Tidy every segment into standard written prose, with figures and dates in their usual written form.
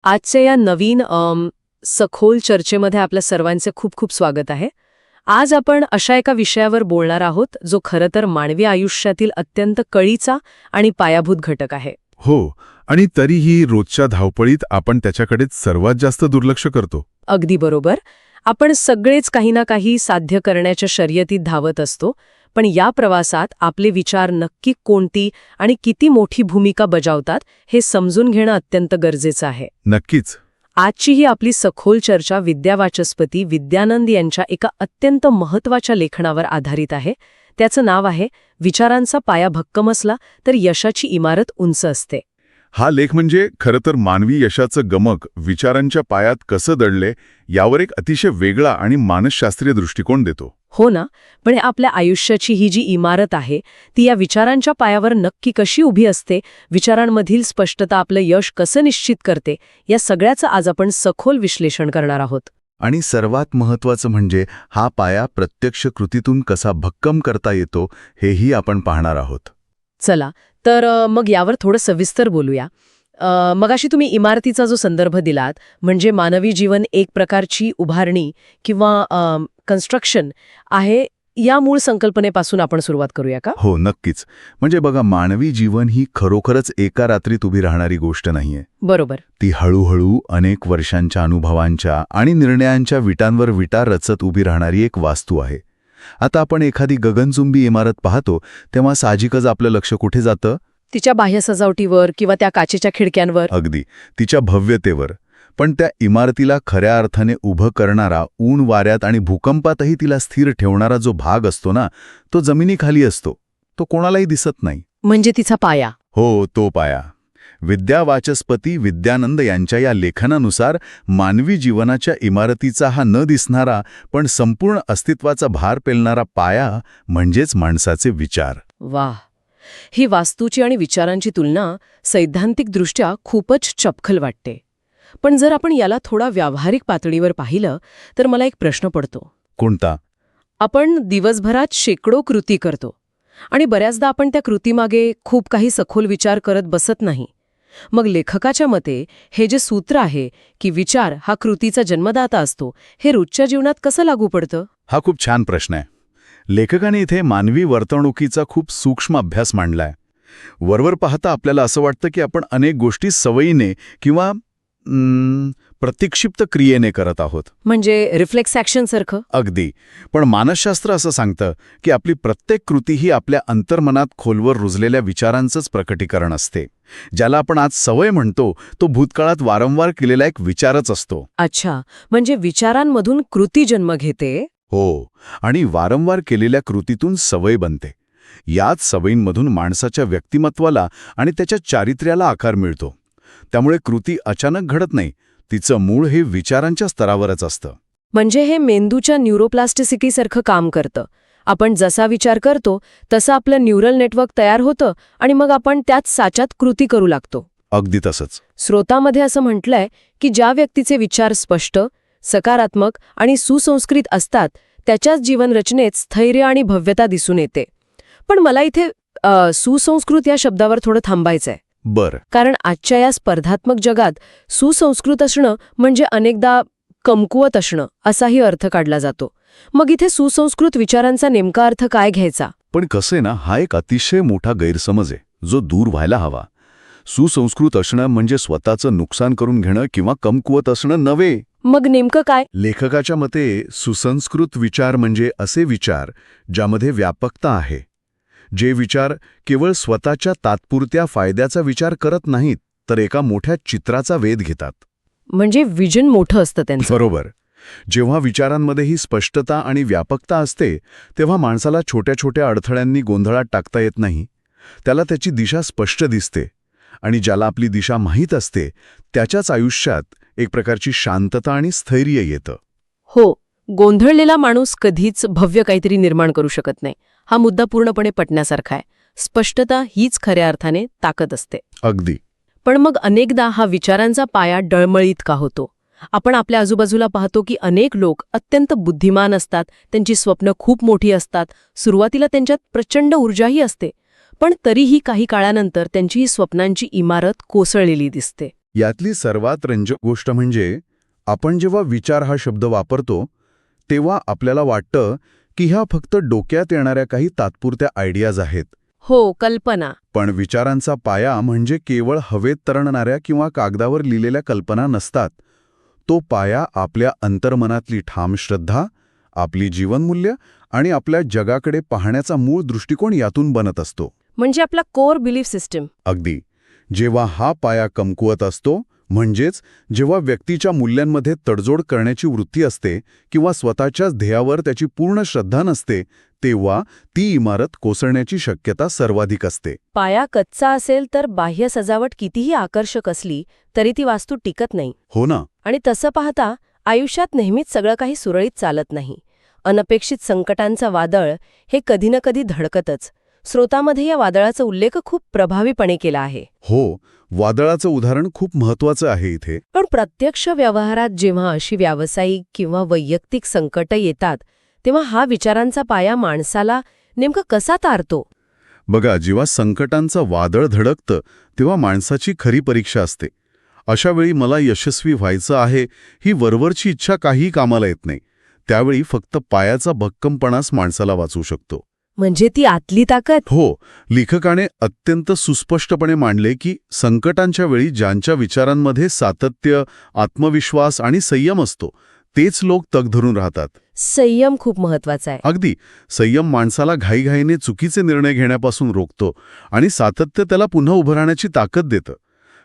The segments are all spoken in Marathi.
आजच्या या नवीन सखोल चर्चेमध्ये आपल्या सर्वांचे खूप खूप स्वागत आहे. आज आपण अशा एका विषयावर बोलणार आहोत जो खरं तर मानवी आयुष्यातील अत्यंत कळीचा आणि पायाभूत घटक आहे. हो, आणि तरीही रोजच्या धावपळीत आपण त्याच्याकडेच सर्वात जास्त दुर्लक्ष करतो. अगदी बरोबर. आपण सगळेच काही ना काही साध्य करण्याच्या शर्यतीत धावत असतो, पण या प्रवासात आपले विचार नक्की कोणती आणि किती मोठी भूमिका बजावतात हे समजून घेणं अत्यंत गरजेचं आहे. नक्कीच. आजची ही आपली सखोल चर्चा विद्यावाचस्पती विद्यानंद यांच्या एका अत्यंत महत्त्वाच्या लेखनावर आधारित आहे. त्याचं नाव आहे विचारांचा पाया भक्कम असला तर यशाची इमारत उंच असते. हा लेख म्हणजे खरं तर मानवी यशाचं गमक विचारांच्या पायात कसं दडले यावर एक अतिशय वेगळा आणि मानसशास्त्रीय दृष्टिकोन देतो. हो ना, पण आपल्या आयुष्याची ही जी इमारत आहे ती या विचारांच्या पायावर नक्की कशी उभी असते, विचारांमधील स्पष्टता आपलं यश कसं निश्चित करते, या सगळ्याचं आज आपण सखोल विश्लेषण करणार आहोत. आणि सर्वात महत्त्वाचं म्हणजे हा पाया प्रत्यक्ष कृतीतून कसा भक्कम करता येतो हेही आपण पाहणार आहोत. चला तर मग यावर थोडं सविस्तर बोलूया. मगाशी तुम्ही इमारतीचा जो संदर्भ दिलात म्हणजे मानवी जीवन एक प्रकारची उभारणी किंवा कन्स्ट्रक्शन आहे, या मूळ संकल्पनेपासून आपण सुरुवात करूया का? हो, नक्कीच. म्हणजे बघा, मानवी जीवन ही खरोखरच एका रात्रीत उभी राहणारी गोष्ट नाहीये. बरोबर. ती हळूहळू अनेक वर्षांच्या अनुभवांच्या आणि निर्णयांच्या विटांवर विटा रचत उभी राहणारी एक वास्तू आहे. आता आपण एखादी गगनचुंबी इमारत पाहतो तेव्हा साहजिकच आपलं लक्ष कुठे जातं? तिच्या बाह्य सजावटीवर किंवा त्या काचेच्या खिडक्यांवर. अगदी, तिच्या भव्यतेवर. पण त्या इमारतीला खऱ्या अर्थाने उभं करणारा, ऊन वाऱ्यात आणि भूकंपातही तिला स्थिर ठेवणारा जो भाग असतो ना, तो जमिनीखाली असतो. तो कोणालाही दिसत नाही. म्हणजे तिचा पाया. हो, तो पाया. विद्यावाचस्पती विद्यानंद यांच्या या लेखनानुसार मानवी जीवनाच्या इमारतीचा हा न दिसणारा पण संपूर्ण अस्तित्वाचा भार पेलणारा पाया म्हणजेच माणसाचे विचार. वाह! ही वास्तूची आणि विचारांची तुलना सैद्धांतिकदृष्ट्या खूपच चपखल वाटते. पण जर आपण याला थोडा व्यावहारिक पातळीवर पाहिलं तर मला एक प्रश्न पडतो. कोणता? आपण दिवसभरात शेकडो कृती करतो आणि बऱ्याचदा आपण त्या कृतीमागे खूप काही सखोल विचार करत बसत नाही. मग लेखकाच्या मते हे जे सूत्र आहे की विचार हा कृतीचा जन्मदाता असतो, हे रोजच्या जीवनात कसं लागू पडतं? हा खूप छान प्रश्न आहे. लेखकाने इथे मानवी वर्तणुकीचा खूप सूक्ष्म अभ्यास मांडलाय. वरवर पाहता आपल्याला असं वाटतं की आपण अनेक गोष्टी सवयीने किंवा प्रतिक्षिप्त क्रियेने करत आहोत. म्हणजे रिफ्लेक्स ॲक्शन सारखं? अगदी. पण मानसशास्त्र असं सांगतं की आपली प्रत्येक कृती ही आपल्या अंतर्मनात खोलवर रुजलेल्या विचारांचंच प्रकटीकरण असते. ज्याला आपण आज सवय म्हणतो तो भूतकाळात वारंवार केलेला एक विचारच असतो. अच्छा, म्हणजे विचारांमधून कृती जन्म घेते. हो, आणि वारंवार केलेल्या कृतीतून सवय बनते. याच सवयींमधून माणसाच्या व्यक्तिमत्वाला आणि त्याच्या चारित्र्याला आकार मिळतो. त्यामुळे कृती अचानक घडत नाही, तिचं मूळ हे विचारांच्या स्तरावरच असतं. म्हणजे हे मेंदूच्या न्यूरोप्लास्टिसिटीसारखं काम करतं. आपण जसा विचार करतो तसं आपलं न्यूरल नेटवर्क तयार होतं आणि मग आपण त्याच साच्यात कृती करू लागतो. अगदी तसंच. स्रोतामध्ये असं म्हटलंय की ज्या व्यक्तीचे विचार स्पष्ट, सकारात्मक आणि सुसंस्कृत असतात त्याच्याच जीवनरचनेत स्थैर्य आणि भव्यता दिसून येते. पण मला इथे सुसंस्कृत या शब्दावर थोडं थांबायचंय. बरं. कारण आजच्या या स्पर्धात्मक जगात सुसंस्कृत असणं म्हणजे अनेकदा कमकुवत असणं असाही अर्थ काढला जातो. मग इथे सुसंस्कृत विचारांचा नेमका अर्थ काय घ्यायचा? पण कसं आहे ना, हा एक अतिशय मोठा गैरसमज आहे जो दूर व्हायला हवा. सुसंस्कृत असणं म्हणजे स्वतःचं नुकसान करून घेणं किंवा कमकुवत असणं नव्हे. मग नेमकं काय? लेखकाच्या मते सुसंस्कृत विचार म्हणजे असे विचार ज्यामध्ये व्यापकता आहे. जे विचार केवळ स्वतःच्या तात्पुरत्या फायद्याचा विचार करत नाहीत तर एका मोठ्या चित्राचा वेध घेतात. म्हणजे विजन मोठं असतं त्यांचं. बरोबर. जेव्हा विचारांमध्ये ही स्पष्टता आणि व्यापकता असते तेव्हा माणसाला छोट्या छोट्या अडथळ्यांनी गोंधळात टाकता येत नाही. त्याला त्याची दिशा स्पष्ट दिसते आणि ज्याला आपली दिशा माहीत असते त्याच्याच आयुष्यात एक प्रकारची शांतता आणि स्थैर्य येतं. हो, गोंधळलेला माणूस कधीच भव्य काहीतरी निर्माण करू शकत नाही. हा मुद्दा पूर्णपणे पटण्यासारखा आहे. स्पष्टता हीच खऱ्या अर्थाने ताकद असते. अगदी. पण मग अनेकदा हा विचारांचा पाया डळमळीत का होतो? आपण आपल्या आजूबाजूला पाहतो की अनेक लोक अत्यंत बुद्धिमान असतात, त्यांची स्वप्न खूप मोठी असतात, सुरुवातीला त्यांच्यात प्रचंड ऊर्जाही असते, पण तरीही काही काळानंतर त्यांची ही स्वप्नांची इमारत कोसळलेली दिसते. यातली सर्वात रंजक गोष्ट म्हणजे आपण जेव्हा विचार हा शब्द वापरतो तेव्हा आपल्याला वाटतं की ह्या फक्त डोक्यात येणाऱ्या काही तात्पुरत्या आयडियाज आहेत. हो, कल्पना. पण विचारांचा पाया म्हणजे केवळ हवेत तरंगणाऱ्या किंवा कागदावर लिहिलेल्या कल्पना नसतात. तो पाया आपल्या अंतर्मनातली ठाम श्रद्धा, आपली जीवनमूल्य आणि आपल्या जगाकडे पाहण्याचा मूळ दृष्टिकोन यातून बनत असतो. म्हणजे आपला कोर बिलीफ सिस्टम. अगदी. जेव्हा हा पाया कमकुवत असतो, म्हणजेच जेव्हा व्यक्तीच्या मूल्यांमध्ये तडजोड करण्याची वृत्ती असते किंवा स्वतःच्याच ध्येयावर त्याची पूर्ण श्रद्धा नसते, तेव्हा ती इमारत कोसळण्याची शक्यता सर्वाधिक असते. पाया कच्चा असेल तर बाह्य सजावट कितीही आकर्षक असली तरी ती वास्तू टिकत नाही. हो ना. आणि तसं पाहता आयुष्यात नेहमीच सगळं काही सुरळीत चालत नाही. अनपेक्षित संकटांचं वादळ हे कधी ना कधी धडकतच. स्रोतामध्ये या वादळाचा उल्लेख खूप प्रभावीपणे केला आहे. हो, वादळाचं उदाहरण खूप महत्वाचं आहे इथे. पण प्रत्यक्ष व्यवहारात जेव्हा अशी व्यावसायिक किंवा वैयक्तिक संकटं येतात तेव्हा हा विचारांचा पाया माणसाला नेमकं कसा तारतो? बघा, जेव्हा संकटांचं वादळ धडकतं तेव्हा माणसाची खरी परीक्षा असते. अशा वेळी मला यशस्वी व्हायचं आहे ही वरवरची इच्छा काहीही कामाला येत नाही. त्यावेळी फक्त पायाचा भक्कमपणाच माणसाला वाचवू शकतो. म्हणजे ती आतली ताकद. हो, लेखकाने अत्यंत सुस्पष्टपणे मांडले की संकटांच्या वेळी ज्यांच्या विचारांमध्ये सातत्य, आत्मविश्वास आणि संयम असतो तेच लोक तग धरून राहतात. संयम खूप महत्वाचा आहे. अगदी. संयम माणसाला घाईघाईने चुकीचे निर्णय घेण्यापासून रोखतो आणि सातत्य त्याला पुन्हा उभं राहण्याची ताकद देतं.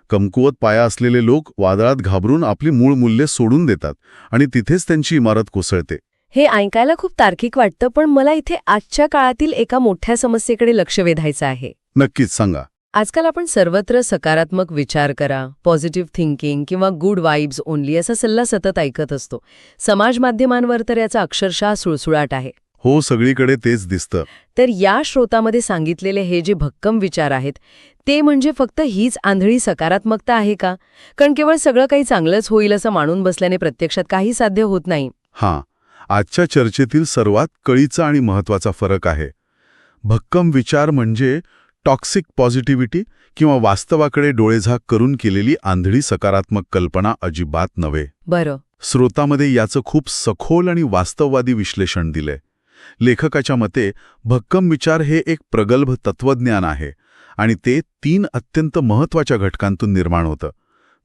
कमकुवत पाया असलेले लोक वादळात घाबरून आपली मूळ मूल्ये सोडून देतात आणि तिथेच त्यांची इमारत कोसळते. हे ऐकायला खूप तार्किक वाटतं, पण मला इथे आजच्या काळातील एका मोठ्या समस्येकडे लक्ष वेधायचं आहे. नक्कीच सांगा. आजकाल आपण सर्वत्र सकारात्मक विचार करा, पॉझिटिव्ह थिंकिंग किंवा गुड वाइब्स ओनली असा सल्ला सतत ऐकत असतो. समाज माध्यमांवर तर याचा अक्षरशः सुळसुळाट आहे. हो, सगळीकडे तेच दिसतं. तर या श्रोतामध्ये सांगितलेले हे जे भक्कम विचार आहेत ते म्हणजे फक्त हीच आंधळी सकारात्मकता आहे का? कारण केवळ सगळं काही चांगलंच होईल असं मानून बसल्याने प्रत्यक्षात काही साध्य होत नाही. हां, आजच्या चर्चेतील सर्वात कळीचा आणि महत्वाचा फरक आहे. भक्कम विचार म्हणजे टॉक्सिक पॉझिटिव्हिटी किंवा वास्तवाकडे डोळेझाक करून केलेली आंधळी सकारात्मक कल्पना अजिबात नव्हे. बरं. स्रोतामध्ये याचं खूप सखोल आणि वास्तववादी विश्लेषण दिलंय. लेखकाच्या मते भक्कम विचार हे एक प्रगल्भ तत्वज्ञान आहे आणि ते 3 अत्यंत महत्वाच्या घटकांतून निर्माण होतं: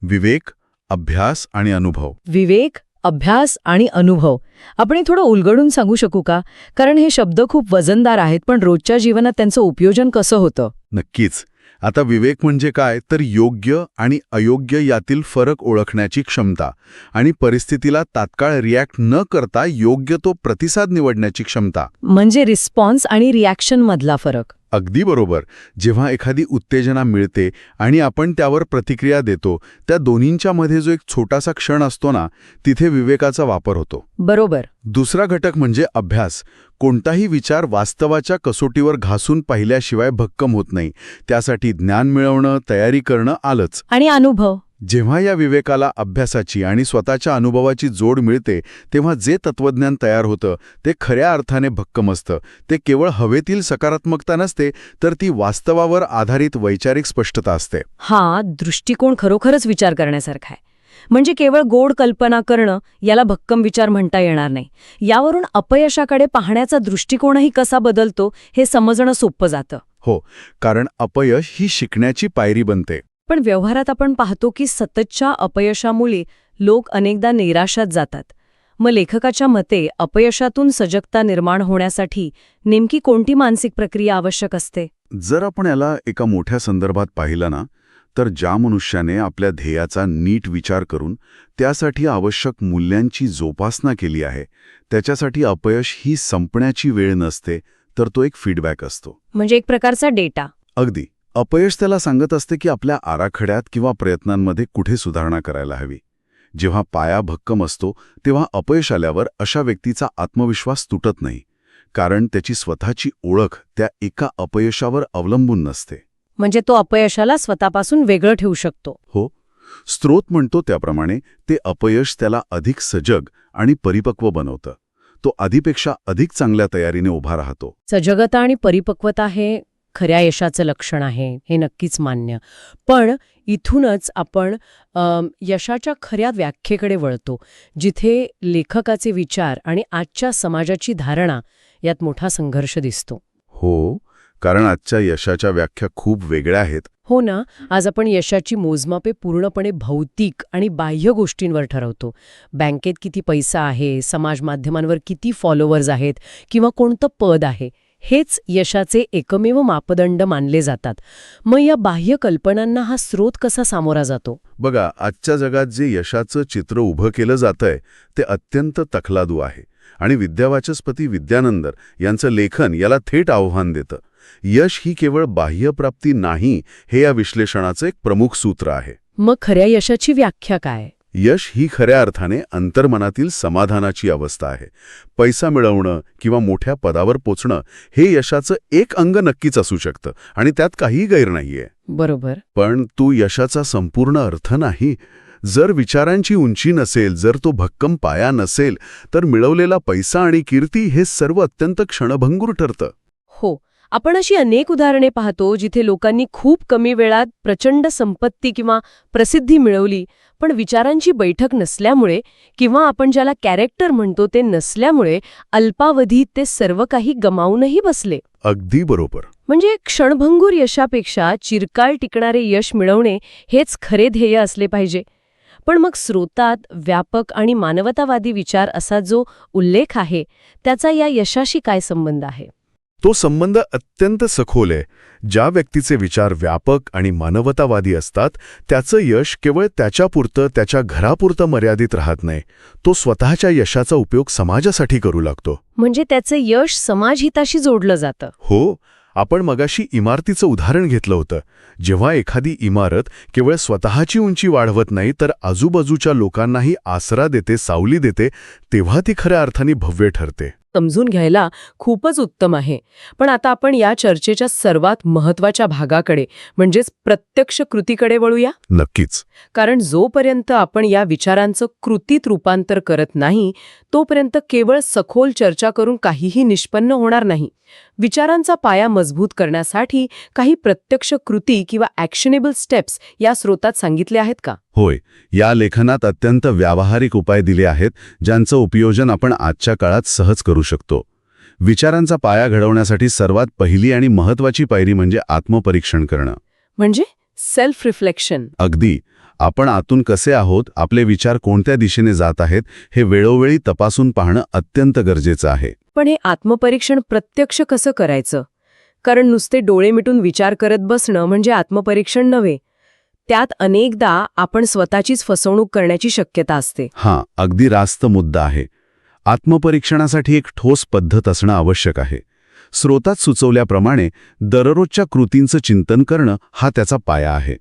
विवेक, अभ्यास आणि अनुभव. विवेक, अभ्यास आणि अनुभव. आपण हे थोडं उलगडून सांगू शकू का? कारण हे शब्द खूप वजनदार आहेत, पण रोजच्या जीवनात त्यांचं उपयोजन कसं होतं? नक्कीच. आता विवेक म्हणजे काय तर योग्य आणि अयोग्य यातील फरक ओळखण्याची क्षमता आणि परिस्थितीला तात्काळ रिॲक्ट न करता योग्य तो प्रतिसाद निवडण्याची क्षमता. म्हणजे रिस्पॉन्स आणि रिॲक्शन मधला फरक. अगदी बरोबर. जेव्हा एखादी उत्तेजना मिळते आणि आपण त्यावर प्रतिक्रिया देतो, त्या दोन्हींच्या मध्ये जो एक छोटासा क्षण असतो ना, तिथे विवेकाचा वापर होतो. बरोबर. दुसरा घटक म्हणजे अभ्यास. कोणताही विचार वास्तवाच्या कसोटीवर घासून पाहिल्याशिवाय भक्कम होत नाही. त्यासाठी ज्ञान मिळवणं, तयारी करणं आलंच. आणि अनुभव. जेव्हा या विवेकाला अभ्यासाची आणि स्वतःच्या अनुभवाची जोड मिळते तेव्हा जे तत्वज्ञान तयार होतं ते खऱ्या अर्थाने भक्कम असतं. ते केवळ हवेतील सकारात्मकता नसते, तर ती वास्तवावर आधारित वैचारिक स्पष्टता असते. हा दृष्टिकोन खरोखरच विचार करण्यासारखा आहे. म्हणजे केवळ गोड कल्पना करणं याला भक्कम विचार म्हणता येणार नाही. यावरून अपयशाकडे पाहण्याचा दृष्टिकोनही कसा बदलतो हे समजणं सोपं जातं. हो, कारण अपयश ही शिकण्याची पायरी बनते. पण व्यवहारात आपण पाहतो की सततच्या अपयशामुळे लोक अनेकदा निराशात जातात. मग लेखकाच्या मते अपयशातून सजगता निर्माण होण्यासाठी नेमकी कोणती मानसिक प्रक्रिया आवश्यक असते? जर आपण याला एका मोठ्या संदर्भात पाहिलं ना, तर ज्या मनुष्याने आपल्या ध्येयाचा नीट विचार करून त्यासाठी आवश्यक मूल्यांची जोपासना केली आहे, त्याच्यासाठी अपयश ही संपण्याची वेळ नसते, तर तो एक फीडबॅक असतो. म्हणजे एक प्रकारचा डेटा. अगदी. अपयश त्याला सांगत असते की आपल्या आराखड्यात किंवा प्रयत्नांमध्ये कुठे सुधारणा करायला हवी. जेव्हा पाया भक्कम असतो तेव्हा अपयश आल्यावर अशा व्यक्तीचा आत्मविश्वास तुटत नाही, कारण त्याची स्वतःची ओळख त्या एका अपयशावर अवलंबून नसते. म्हणजे तो अपयशाला स्वतःपासून वेगळं ठेवू शकतो. हो, स्रोत म्हणतो त्याप्रमाणे ते अपयश त्याला अधिक सजग आणि परिपक्व बनवतं. तो आधीपेक्षा अधिक चांगल्या तयारीने उभा राहतो. सजगता आणि परिपक्वता हे खऱ्या यशाचं लक्षण आहे, हे नक्कीच मान्य. पण इथूनच आपण यशाच्या खऱ्या व्याख्येकडे वळतो, जिथे लेखकाचे विचार आणि आजच्या समाजाची धारणा यात मोठा संघर्ष दिसतो. हो, कारण आजच्या यशाच्या व्याख्या खूप वेगळ्या आहेत. हो ना, आज आपण यशाची मोजमापे पूर्णपणे भौतिक आणि बाह्य गोष्टींवर ठरवतो. बँकेत किती पैसा आहे, समाज माध्यमांवर किती फॉलोअर्स आहेत किंवा कोणतं पद आहे, हेच यशाचे एकमेव मापदंड मानले जातात. मग या बाह्य कल्पनांना हा स्रोत कसा सामोरा जातो? बघा, आजच्या जगात जे यशाचं चित्र उभं केलं जातंय ते अत्यंत तखलादू आहे आणि विद्यावाचस्पती विद्यानंदर यांचं लेखन याला थेट आव्हान देतं. यश ही केवळ बाह्यप्राप्ती नाही, हे या विश्लेषणाचं एक प्रमुख सूत्र आहे. मग खऱ्या यशाची व्याख्या काय? यश ही खऱ्या अर्थाने अंतर्मनातील समाधानाची अवस्था आहे. पैसा मिळवणं किंवा मोठ्या पदावर पोचणं हे यशाचं एक अंग नक्कीच असू शकतं आणि त्यात काहीही गैर नाहीये. बरोबर. पण तो यशाचा संपूर्ण अर्थ नाही. जर विचारांची उंची नसेल, जर तो भक्कम पाया नसेल, तर मिळवलेला पैसा आणि कीर्ती हे सर्व अत्यंत क्षणभंगूर ठरतं. हो, आपण अशी अनेक उदाहरणे पाहतो जिथे लोकांनी खूप कमी वेळात प्रचंड संपत्ती किंवा प्रसिद्धी मिळवली, पण विचारांची बैठक नसल्यामुळे किंवा आपण ज्याला कॅरेक्टर म्हणतो ते नसल्यामुळे अल्पावधीत ते सर्व काही गमावूनही बसले. अगदी बरोबर. म्हणजे क्षणभंगूर यशापेक्षा चिरकाळ टिकणारे यश मिळवणे हेच खरे ध्येय असले पाहिजे. पण मग स्रोतात व्यापक आणि मानवतावादी विचार असा जो उल्लेख आहे, त्याचा या यशाशी काय संबंध आहे? तो संबंध अत्यंत सखोल आहे. ज्या व्यक्तीचे विचार व्यापक आणि मानवतावादी असतात, त्याचं यश केवळ त्याच्यापुरतं, त्याच्या घरापुरतं मर्यादित राहत नाही. तो स्वतःच्या यशाचा उपयोग समाजासाठी करू लागतो. म्हणजे त्याचं यश समाजहिताशी जोडलं जातं. हो, आपण मगाशी इमारतीचं उदाहरण घेतलं होतं. जेव्हा एखादी इमारत केवळ स्वतःची उंची वाढवत नाही, तर आजूबाजूच्या लोकांनाही आसरा देते, सावली देते, तेव्हा ती खऱ्या अर्थाने भव्य ठरते. समजून घ्यायला खूपच उत्तम आहे. पण आता आपण या चर्चेच्या सर्वात महत्त्वाच्या भागाकडे म्हणजेच प्रत्यक्ष कृतीकडे वळूया. नक्कीच. कारण जोपर्यंत आपण या विचारांचं कृतीत रूपांतर करत नाही, तोपर्यंत केवळ सखोल चर्चा करून काहीही निष्पन्न होणार नाही. विचारांचा पाया मजबूत करण्यासाठी काही प्रत्यक्ष कृती किंवा ॲक्शनेबल स्टेप्स या स्रोतात सांगितले आहेत का? होय, या लेखनात अत्यंत व्यावहारिक उपाय दिले आहेत, ज्यांचं उपयोजन आपण आजच्या काळात सहज करू शकतो. विचारांचा पाया घडवण्यासाठी सर्वात पहिली आणि महत्त्वाची पायरी म्हणजे आत्मपरीक्षण करणं. म्हणजे सेल्फ रिफ्लेक्शन. अगदी. आपण आतून कसे आहोत, आपले विचार कोणत्या दिशेने जात आहेत, हे वेळोवेळी तपासून पाहणं अत्यंत गरजेचं आहे. पण हे आत्मपरीक्षण प्रत्यक्ष कसं करायचं? कारण नुसते डोळे मिटून विचार करत बसणं म्हणजे आत्मपरीक्षण नव्हे. त्यात अनेकदा आपण स्वतःचीच फसवणूक करण्याची शक्यता असते. हां, अगदी रास्त मुद्दा आहे. आत्मपरीक्षणासाठी एक ठोस पद्धत असणं आवश्यक आहे. स्रोतात सुचवल्याप्रमाणे दररोजच्या कृतींचं चिंतन करणं हा त्याचा पाया आहे.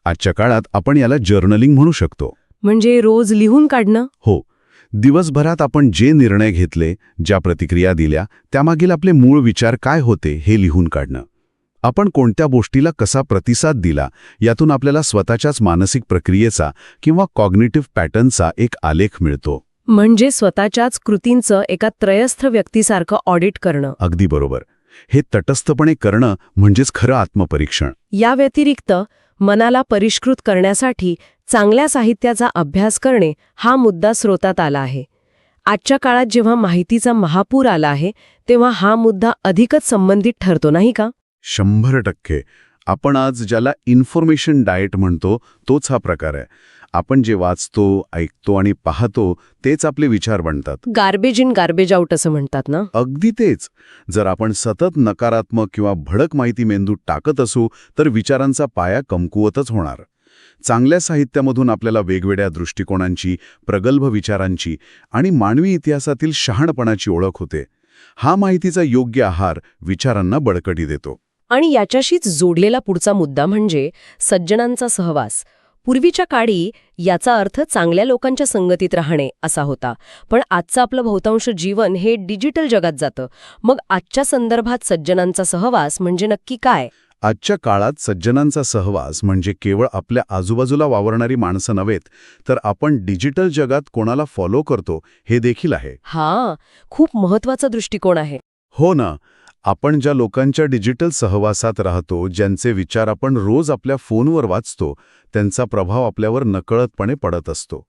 आजच्या काळात आपण याला जर्नलिंग म्हणू शकतो. म्हणजे रोज लिहून काढणं? हो. दिवसभरात आपण जे निर्णय घेतले, ज्या प्रतिक्रिया दिल्या, त्यामागील आपले मूळ विचार काय होते हे लिहून काढणं. आपण कोणत्या गोष्टीला कसा प्रतिसाद दिला, यातून आपल्याला स्वतःच्याच मानसिक प्रक्रियेचा किंवा कॉग्निटिव्ह पॅटर्नचा एक आलेख मिळतो. म्हणजे स्वतःच्याच कृतींचं एका त्रयस्थ व्यक्तीसारखं ऑडिट करणं. अगदी बरोबर. हे तटस्थपणे करणं म्हणजेच खरं आत्मपरीक्षण. या व्यतिरिक्त मनाला परिष्कृत करण्यासाठी चांगल्या साहित्याचा अभ्यास करणे हा मुद्दा स्रोतात आला आहे. आजच्या काळात जेव्हा माहितीचा महापूर आला आहे, तेव्हा हा मुद्दा अधिकच संबंधित ठरतो, नाही का? 100%. आपण आज ज्याला इन्फॉर्मेशन डाएट म्हणतो, तोच हा प्रकार आहे. आपण जे वाचतो, ऐकतो आणि पाहतो, तेच आपले विचार बनतात. गार्बेज इन गार्बेज आउट असं म्हणतात ना? अगदी तेच. जर आपण सतत नकारात्मक किंवा भडक माहिती मेंदूत टाकत असू, तर विचारांचा पाया कमकुवतच होणार. चांगल्या साहित्यामधून आपल्याला वेगवेगळ्या दृष्टिकोनांची, प्रगल्भ विचारांची आणि मानवी इतिहासातील शहाणपणाची ओळख होते. हा माहितीचा योग्य आहार विचारांना बळकटी देतो. आणि याच्याशीच जोडलेला पुढचा मुद्दा म्हणजे सज्जनांचा सहवास. पूर्वीच्या काळी याचा अर्थ चांगल्या लोकांच्या संगतीत राहणे असा होता. पण आजचं आपलं बहुतांश जीवन हे डिजिटल जगात जातं. मग आजच्या संदर्भात सज्जनांचा सहवास म्हणजे नक्की काय? आजच्या काळात सज्जनांचा सहवास म्हणजे केवळ आपल्या आजूबाजूला वावरणारी माणसं नव्हेत, तर आपण डिजिटल जगात कोणाला फॉलो करतो हे देखील आहे. हा, खूप महत्वाचा दृष्टिकोन आहे. हो ना. आपण ज्या लोकांच्या डिजिटल सहवासात राहतो, ज्यांचे विचार आपण रोज आपल्या फोनवर वाचतो, त्यांचा प्रभाव आपल्यावर नकळतपणे पडत असतो.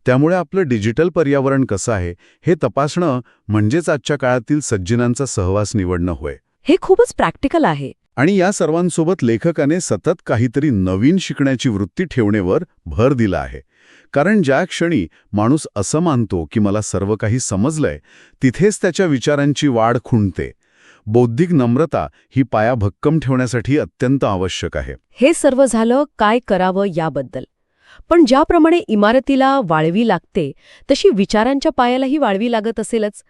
त्यामुळे आपलं डिजिटल पर्यावरण कसं आहे हे तपासणं म्हणजेच आजच्या काळातील सज्जनांचा सहवास निवडणं होय. हे खूपच प्रॅक्टिकल आहे. आणि या सर्वांसोबत लेखकाने सतत काहीतरी नवीन शिकण्याची वृत्ती ठेवण्यावर भर दिला आहे. कारण ज्या क्षणी माणूस असं मानतो की मला सर्व काही समजलंय, तिथेच त्याच्या विचारांची वाढ खुंटते. बौद्धिक नम्रता ही पाया भक्कम ठेवण्यासाठी अत्यंत आवश्यक आहे. हे सर्व झालं काय करावं याबद्दल. पण ज्याप्रमाणे इमारतीला वाळवी लागते तशी विचारांच्या पायालाही वाळवी लागत असेलच.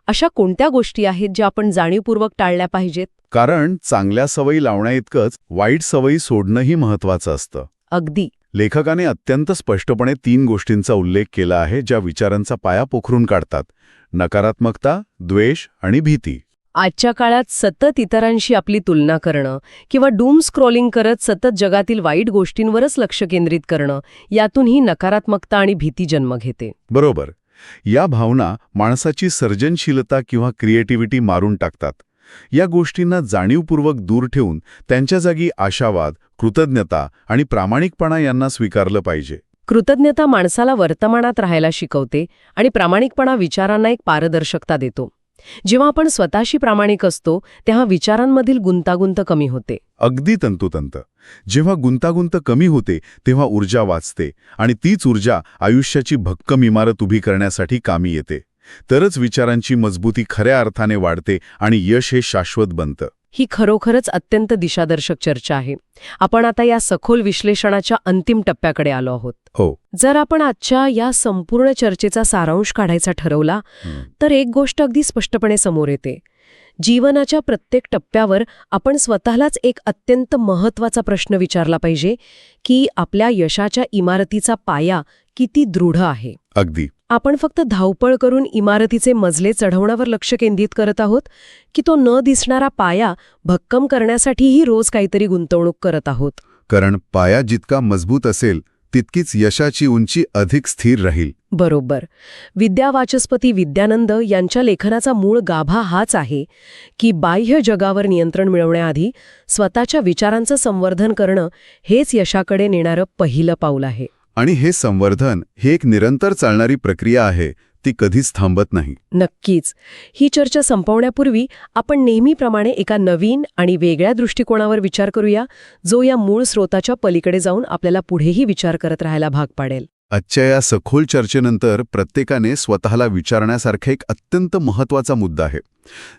अशा कोणत्या गोष्टी आहेत ज्या आपण जाणीवपूर्वक टाळल्या पाहिजेत? कारण चांगल्या सवयी लावण्याइतकंच वाईट सवयी सोडणंही महत्वाचं असतं. अगदी. लेखकाने अत्यंत स्पष्टपणे 3 गोष्टींचा उल्लेख केला आहे ज्या विचारांचा पाया पोखरून काढतात: नकारात्मकता, द्वेष आणि भीती. आजच्या काळात सतत इतरांशी आपली तुलना करणं किंवा डूम स्क्रॉलिंग करत सतत जगातील वाईट गोष्टींवरच लक्ष केंद्रित करणं, यातूनही नकारात्मकता आणि भीती जन्म घेते. बरोबर. या भावना माणसाची सर्जनशीलता किंवा क्रिएटिव्हिटी मारून टाकतात. या गोष्टींना जाणीवपूर्वक दूर ठेवून त्यांच्या जागी आशावाद, कृतज्ञता आणि प्रामाणिकपणा यांना स्वीकारलं पाहिजे. कृतज्ञता माणसाला वर्तमानात राहायला शिकवते आणि प्रामाणिकपणा विचारांना एक पारदर्शकता देतो. जेव्हा आपण स्वतःशी प्रामाणिक असतो तेव्हा विचारांमधील गुंतागुंत कमी होते. अगदी तंतोतंत. जेव्हा गुंतागुंत कमी होते तेव्हा ऊर्जा वाचते आणि तीच ऊर्जा आयुष्याची भक्कम इमारत उभी करण्यासाठी कामी येते. तरच विचारांची मजबूती खऱ्या अर्थाने वाढते आणि यश हे शाश्वत बनतं. ही खरोखरच अत्यंत दिशादर्शक चर्चा आहे. आपण आता या सखोल विश्लेषणाच्या अंतिम टप्प्याकडे आलो आहोत. हो. जर आपण आजच्या या संपूर्ण चर्चेचा सारांश काढायचा ठरवला तर एक गोष्ट अगदी स्पष्टपणे समोर येते. जीवनाच्या प्रत्येक टप्प्यावर आपण स्वतःलाच एक अत्यंत महत्त्वाचा प्रश्न विचारला पाहिजे की आपल्या यशाच्या इमारतीचा पाया किती दृढ आहे. अगदी. आपण फक्त धावपळ करून इमारतीचे मजले चढवण्यावर लक्ष केंद्रित करत आहोत की तो न दिसणारा पाया भक्कम करण्यासाठीही रोज काहीतरी गुंतवणूक करत आहोत. कारण पाया जितका मजबूत असेल तितकीच यशाची उंची अधिक स्थिर राहील. बरोबर. विद्यावाचस्पती विद्यानंद यांच्या लेखनाचा मूळ गाभा हाच आहे की बाह्य जगावर नियंत्रण मिळवण्याआधी स्वतःच्या विचारांचं संवर्धन करणं हेच यशाकडे नेणारं पहिलं पाऊल आहे. आणि हे संवर्धन ही एक निरंतर चालणारी प्रक्रिया आहे. ती कधीच थांबत नाही. नक्कीच. ही चर्चा संपवण्यापूर्वी आपण नेहमीप्रमाणे एका नवीन आणि वेगळ्या दृष्टिकोनावर विचार करूया जो या मूळ स्रोताच्या पलीकडे जाऊन आपल्याला पुढेही विचार करत राहायला भाग पाडेल. आजच्या या सखोल चर्चेनंतर प्रत्येकाने स्वतःला विचारण्यासारखा एक अत्यंत महत्त्वाचा मुद्दा आहे.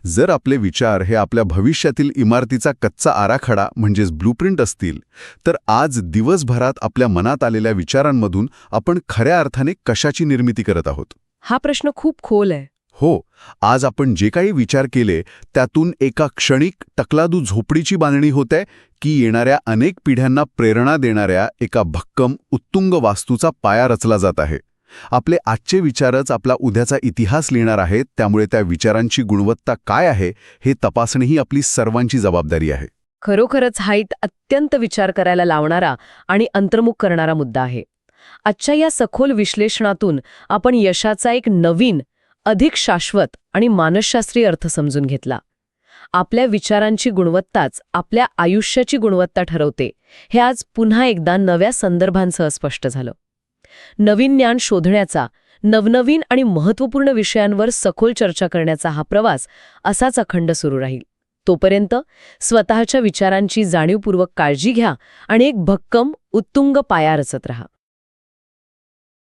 जर आपले विचार हे आपल्या भविष्यातील इमारतीचा कच्चा आराखडा म्हणजेच ब्लूप्रिंट असतील तर आज दिवसभरात आपल्या मनात आलेल्या विचारांमधून आपण खऱ्या अर्थाने कशाची निर्मिती करत आहोत? हा प्रश्न खूप खोल आहे. हो. आज आपण जे काही विचार केले त्यातून एका क्षणिक टकलादू झोपडीची बांधणी होते की येणाऱ्या अनेक पिढ्यांना प्रेरणा देणाऱ्या एका भक्कम उत्तुंग वास्तूचा पाया रचला जात आहे. आपले आजचे विचारच आपला उद्याचा इतिहास लिहिणार आहेत. त्यामुळे त्या विचारांची गुणवत्ता काय आहे हे तपासणे ही आपली सर्वांची जबाबदारी आहे. खरोखरच हा एक अत्यंत विचार करायला लावणारा आणि अंतर्मुख करणारा मुद्दा आहे. आजच्या या सखोल विश्लेषणातून आपण यशाचा एक नवीन, अधिक शाश्वत आणि मानसशास्त्रीय अर्थ समजून घेतला. आपल्या विचारांची गुणवत्ताच आपल्या आयुष्याची गुणवत्ता ठरवते हे आज पुन्हा एकदा नव्या संदर्भांसह स्पष्ट झालं. नवीन ज्ञान शोधण्याचा, नवनवीन आणि महत्त्वपूर्ण विषयांवर सखोल चर्चा करण्याचा हा प्रवास असाच अखंड सुरू राहील. तोपर्यंत स्वतःच्या विचारांची जाणीवपूर्वक काळजी घ्या आणि एक भक्कम, उत्तुंग पाया रचत रहा.